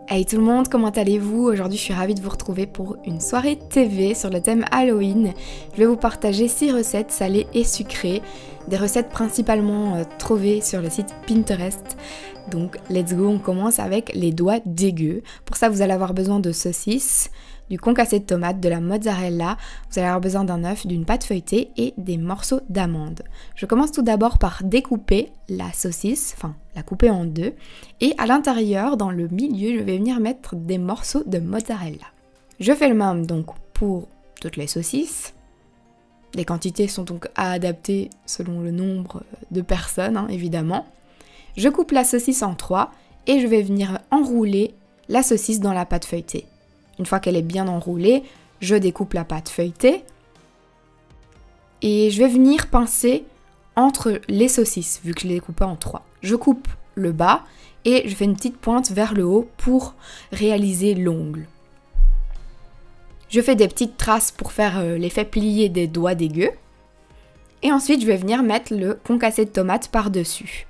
Hey tout le monde, comment allez-vous? Aujourd'hui je suis ravie de vous retrouver pour une soirée TV sur le thème Halloween. Je vais vous partager 6 recettes salées et sucrées, des recettes principalement trouvées sur le site Pinterest. Donc let's go, on commence avec les doigts dégueux. Pour ça vous allez avoir besoin de saucisses, du concassé de tomate, de la mozzarella, vous allez avoir besoin d'un œuf, d'une pâte feuilletée et des morceaux d'amandes. Je commence tout d'abord par découper la saucisse, enfin la couper en deux, et à l'intérieur, dans le milieu, je vais venir mettre des morceaux de mozzarella. Je fais le même donc pour toutes les saucisses. Les quantités sont donc à adapter selon le nombre de personnes, évidemment. Je coupe la saucisse en 3 et je vais venir enrouler la saucisse dans la pâte feuilletée. Une fois qu'elle est bien enroulée, je découpe la pâte feuilletée et je vais venir pincer entre les saucisses, vu que je les découpe en 3. Je coupe le bas et je fais une petite pointe vers le haut pour réaliser l'ongle. Je fais des petites traces pour faire l'effet plié des doigts dégueux. Et ensuite, je vais venir mettre le concassé de tomate par-dessus.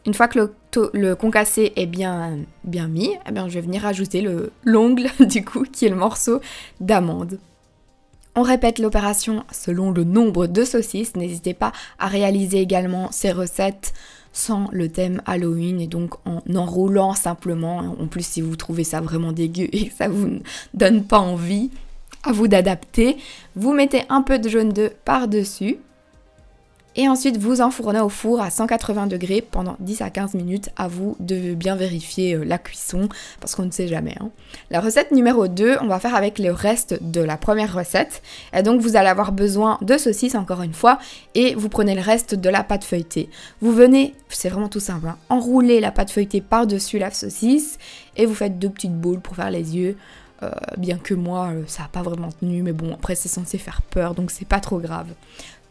Une fois que le concassé est bien mis, je vais venir rajouter l'ongle du coup qui est le morceau d'amande. On répète l'opération selon le nombre de saucisses. N'hésitez pas à réaliser également ces recettes sans le thème Halloween et donc en enroulant simplement. En plus, si vous trouvez ça vraiment dégueu et que ça vous donne pas envie, à vous d'adapter. Vous mettez un peu de jaune d'œuf par-dessus. Et ensuite, vous enfournez au four à 180 degrés pendant 10 à 15 minutes. À vous de bien vérifier la cuisson, parce qu'on ne sait jamais. La recette numéro 2, on va faire avec le reste de la première recette. Et donc, vous allez avoir besoin de saucisses, encore une fois, et vous prenez le reste de la pâte feuilletée. Vous venez, c'est vraiment tout simple, enrouler la pâte feuilletée par-dessus la saucisse, et vous faites 2 petites boules pour faire les yeux. Bien que moi, ça n'a pas vraiment tenu, mais bon, après, c'est censé faire peur, donc c'est pas trop grave.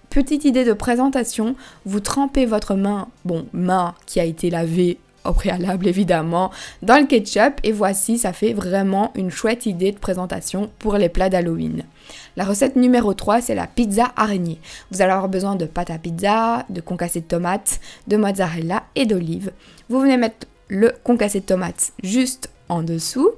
Petite idée de présentation, vous trempez votre main qui a été lavée au préalable évidemment, dans le ketchup et voici, ça fait vraiment une chouette idée de présentation pour les plats d'Halloween. La recette numéro 3, c'est la pizza araignée. Vous allez avoir besoin de pâte à pizza, de concassé de tomate, de mozzarella et d'olive. Vous venez mettre le concassé de tomate juste en dessous,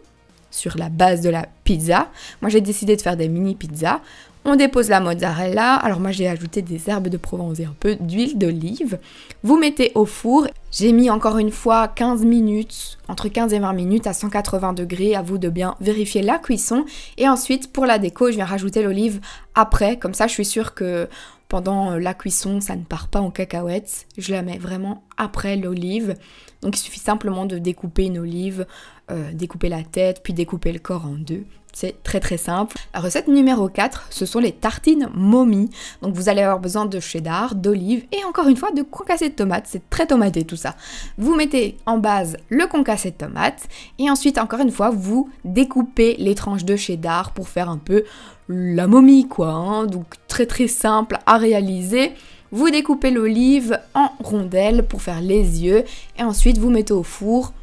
sur la base de la pizza. Moi j'ai décidé de faire des mini pizzas. On dépose la mozzarella, alors moi j'ai ajouté des herbes de Provence et un peu d'huile d'olive. Vous mettez au four, j'ai mis encore une fois 15 minutes, entre 15 et 20 minutes à 180 degrés, à vous de bien vérifier la cuisson. Et ensuite pour la déco, je viens rajouter l'olive après, comme ça je suis sûre que pendant la cuisson ça ne part pas en cacahuètes. Je la mets vraiment après l'olive, donc il suffit simplement de découper une olive, découper la tête, puis découper le corps en deux. C'est très très simple. La recette numéro 4, ce sont les tartines momie. Donc vous allez avoir besoin de cheddar, d'olive et encore une fois de concassé de tomate. C'est très tomaté tout ça. Vous mettez en base le concassé de tomate et ensuite encore une fois vous découpez les tranches de cheddar pour faire un peu la momie quoi. Donc très très simple à réaliser. Vous découpez l'olive en rondelles pour faire les yeux et ensuite vous mettez au four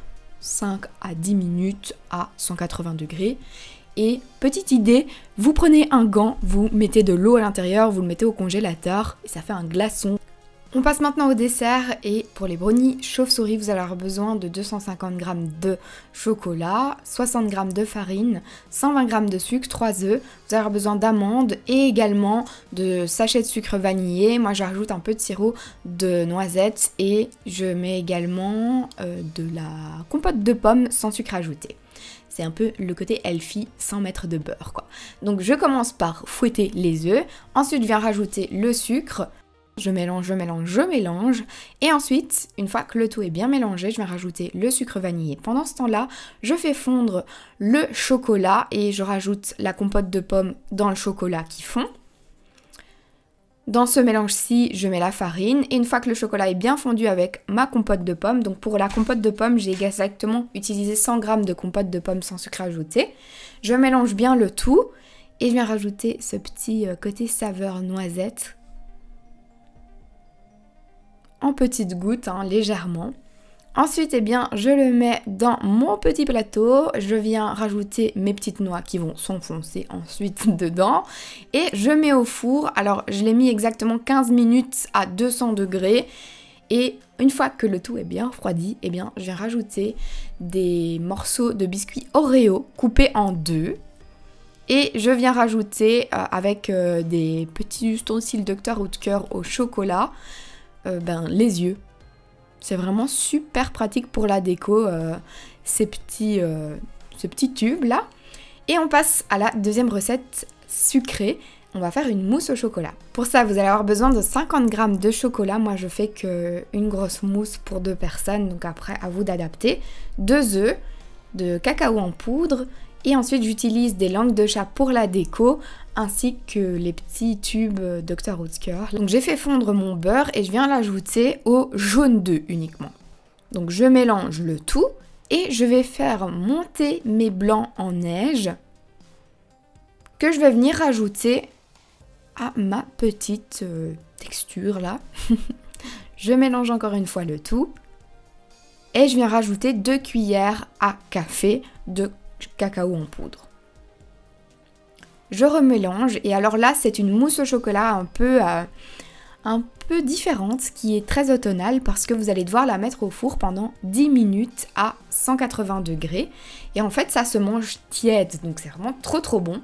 5 à 10 minutes à 180 degrés. Et petite idée, vous prenez un gant, vous mettez de l'eau à l'intérieur, vous le mettez au congélateur et ça fait un glaçon. On passe maintenant au dessert et pour les brownies chauve-souris, vous allez avoir besoin de 250 g de chocolat, 60 g de farine, 120 g de sucre, 3 œufs. Vous allez avoir besoin d'amandes et également de sachets de sucre vanillé. Moi, j'ajoute un peu de sirop de noisettes et je mets également de la compote de pommes sans sucre ajouté. C'est un peu le côté healthy sans mettre de beurre quoi. Donc je commence par fouetter les œufs, ensuite je viens rajouter le sucre, je mélange et ensuite une fois que le tout est bien mélangé, je viens rajouter le sucre vanillé. Pendant ce temps-là, je fais fondre le chocolat et je rajoute la compote de pommes dans le chocolat qui fond. Dans ce mélange-ci, je mets la farine et une fois que le chocolat est bien fondu avec ma compote de pommes, donc pour la compote de pommes, j'ai exactement utilisé 100 g de compote de pommes sans sucre ajouté. Je mélange bien le tout et je viens rajouter ce petit côté saveur noisette en petites gouttes, légèrement. Ensuite, je le mets dans mon petit plateau, je viens rajouter mes petites noix qui vont s'enfoncer ensuite dedans et je mets au four. Alors, je l'ai mis exactement 15 minutes à 200 degrés et Une fois que le tout est bien refroidi, eh bien, je vais rajouter des morceaux de biscuits Oreo coupés en deux. Et je viens rajouter avec des petits ustensiles Dr Oetker au chocolat, les yeux. C'est vraiment super pratique pour la déco, ces petits tubes là. Et on passe à la deuxième recette sucrée. On va faire une mousse au chocolat. Pour ça, vous allez avoir besoin de 50 g de chocolat. Moi, je fais qu'une grosse mousse pour 2 personnes, donc après, à vous d'adapter. 2 œufs, de cacao en poudre, et ensuite, j'utilise des langues de chat pour la déco, ainsi que les petits tubes Dr Oetker. Donc, j'ai fait fondre mon beurre et je viens l'ajouter au jaune d'œuf uniquement. Donc, je mélange le tout et je vais faire monter mes blancs en neige que je vais venir rajouter à ma petite texture là. Je mélange encore une fois le tout et je viens rajouter 2 cuillères à café de cacao en poudre. Je remélange et alors là c'est une mousse au chocolat un peu différente qui est très automnale parce que vous allez devoir la mettre au four pendant 10 minutes à 180 degrés et en fait ça se mange tiède donc c'est vraiment trop bon.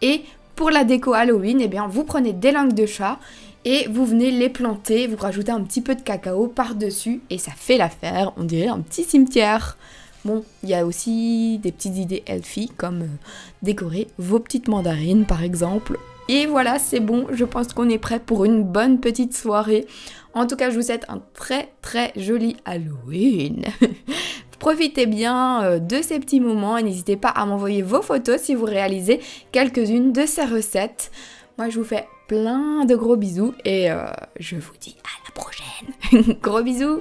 Et pour la déco Halloween, eh bien, vous prenez des langues de chat et vous venez les planter, vous rajoutez un petit peu de cacao par-dessus et ça fait l'affaire, on dirait un petit cimetière. Bon, il y a aussi des petites idées healthy comme décorer vos petites mandarines par exemple. Et voilà, c'est bon, je pense qu'on est prêt pour une bonne petite soirée. En tout cas, je vous souhaite un très joli Halloween. Profitez bien de ces petits moments et n'hésitez pas à m'envoyer vos photos si vous réalisez quelques-unes de ces recettes. Moi, je vous fais plein de gros bisous et je vous dis à la prochaine. Gros bisous!